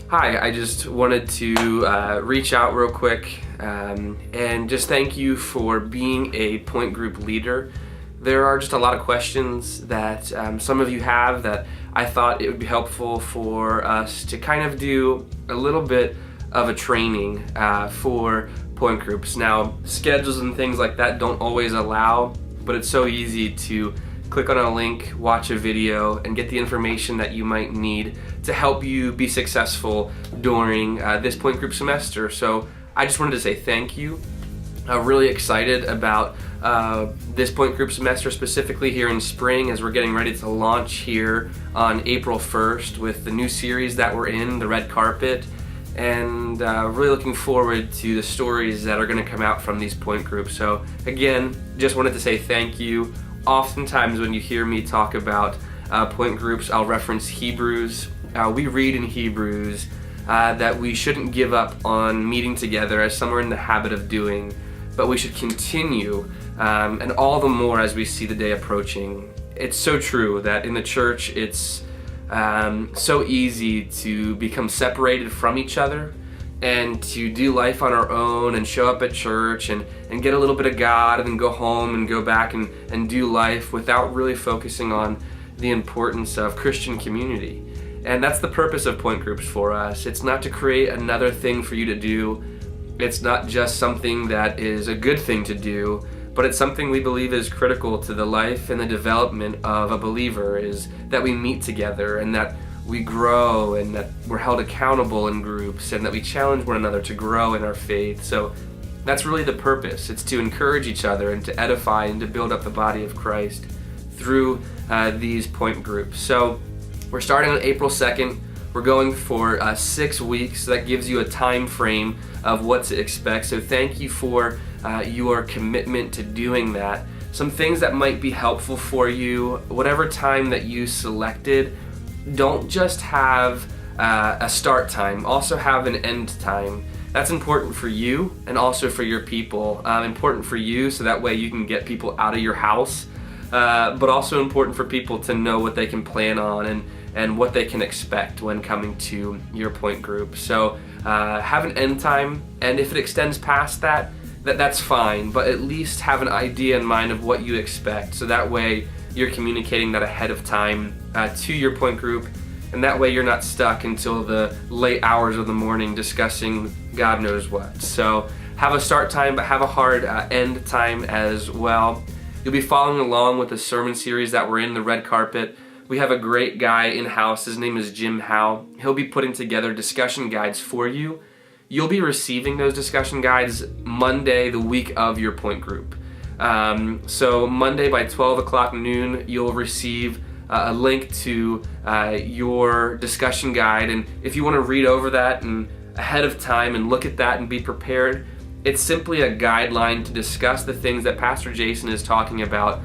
Hi, I just wanted to reach out real quick and just thank you for being a point group leader. There are just a lot of questions that some of you have that I thought it would be helpful for us to kind of do a little bit of a training for point groups. Now, schedules and things like that don't always allow, but it's so easy to click on a link, watch a video, and get the information that you might need to help you be successful during this point group semester. So I just wanted to say thank you. I'm really excited about this point group semester, specifically here in spring, as we're getting ready to launch here on April 1st with the new series that we're in, The Red Carpet, and really looking forward to the stories that are going to come out from these point groups. So again, just wanted to say thank you. Oftentimes when you hear me talk about point groups, I'll reference Hebrews. We read in Hebrews that we shouldn't give up on meeting together as some are in the habit of doing, but we should continue, and all the more as we see the day approaching. It's so true that in the church it's so easy to become separated from each other and to do life on our own and show up at church and get a little bit of God and then go home and go back and do life without really focusing on the importance of Christian community. And that's the purpose of point groups for us. It's not to create another thing for you to do. It's not just something that is a good thing to do, but it's something we believe is critical to the life and the development of a believer, is that we meet together and that we grow and that we're held accountable in groups and that we challenge one another to grow in our faith. So that's really the purpose. It's to encourage each other and to edify and to build up the body of Christ through these point groups. So we're starting on April 2nd. We're going for 6 weeks. So that gives you a time frame of what to expect. So thank you for your commitment to doing that. Some things that might be helpful for you, whatever time that you selected, don't just have a start time, also have an end time. That's important for you and also for your people. Important for you so that way you can get people out of your house, but also important for people to know what they can plan on and what they can expect when coming to your point group. So have an end time, and if it extends past that, that's fine, but at least have an idea in mind of what you expect, so that way you're communicating that ahead of time to your point group, and that way you're not stuck until the late hours of the morning discussing God knows what. So have a start time, but have a hard end time as well. You'll be following along with the sermon series that we're in, The Red Carpet. We have a great guy in-house. His name is Jim Howe. He'll be putting together discussion guides for you. You'll be receiving those discussion guides Monday, the week of your point group. So Monday by 12 o'clock noon, you'll receive a link to your discussion guide. And if you want to read over that and ahead of time and look at that and be prepared, it's simply a guideline to discuss the things that Pastor Jason is talking about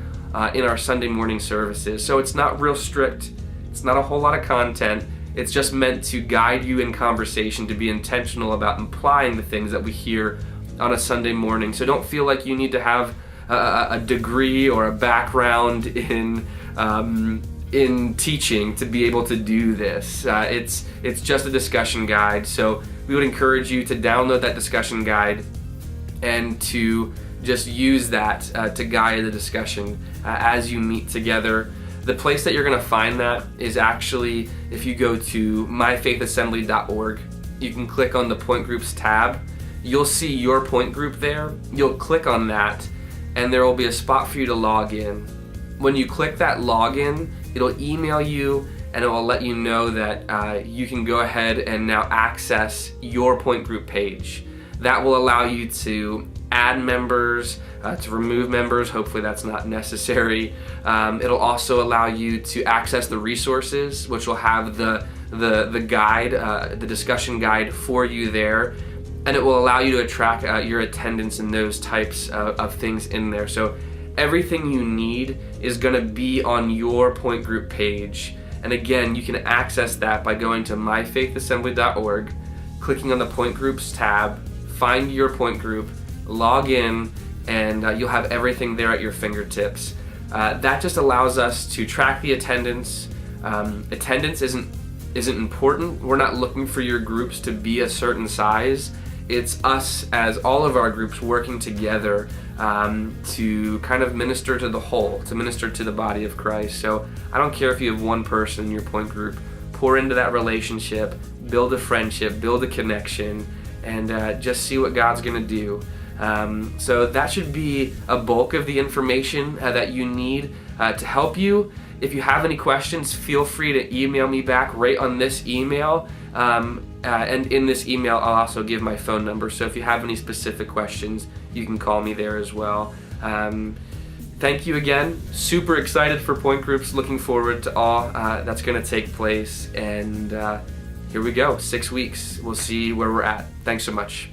in our Sunday morning services. So it's not real strict. It's not a whole lot of content. It's just meant to guide you in conversation, to be intentional about implying the things that we hear on a Sunday morning. So don't feel like you need to have a degree or a background in teaching to be able to do this. It's just a discussion guide. So we would encourage you to download that discussion guide and to just use that to guide the discussion as you meet together. The place that you're going to find that is actually, if you go to myfaithassembly.org, you can click on the point groups tab. You'll see your point group there. You'll click on that and there will be a spot for you to log in. When you click that login, it'll email you and it will let you know that you can go ahead and now access your point group page. That will allow you to add members, to remove members. Hopefully that's not necessary. It'll also allow you to access the resources, which will have the guide, the discussion guide for you there. And it will allow you to track your attendance and those types of things in there. So everything you need is going to be on your point group page. And again, you can access that by going to myfaithassembly.org, clicking on the point groups tab, find your point group, log in, and you'll have everything there at your fingertips. That just allows us to track the attendance. Attendance isn't isn't important. We're not looking for your groups to be a certain size. It's us as all of our groups working together to kind of minister to the whole, to minister to the body of Christ. So I don't care if you have one person in your point group. Pour into that relationship, build a friendship, build a connection, and just see what God's going to do. So that should be a bulk of the information that you need to help you. If you have any questions, feel free to email me back right on this email. And in this email, I'll also give my phone number. So if you have any specific questions, you can call me there as well. Thank you again. Super excited for point groups. Looking forward to all that's going to take place. And here we go. 6 weeks. We'll see where we're at. Thanks so much.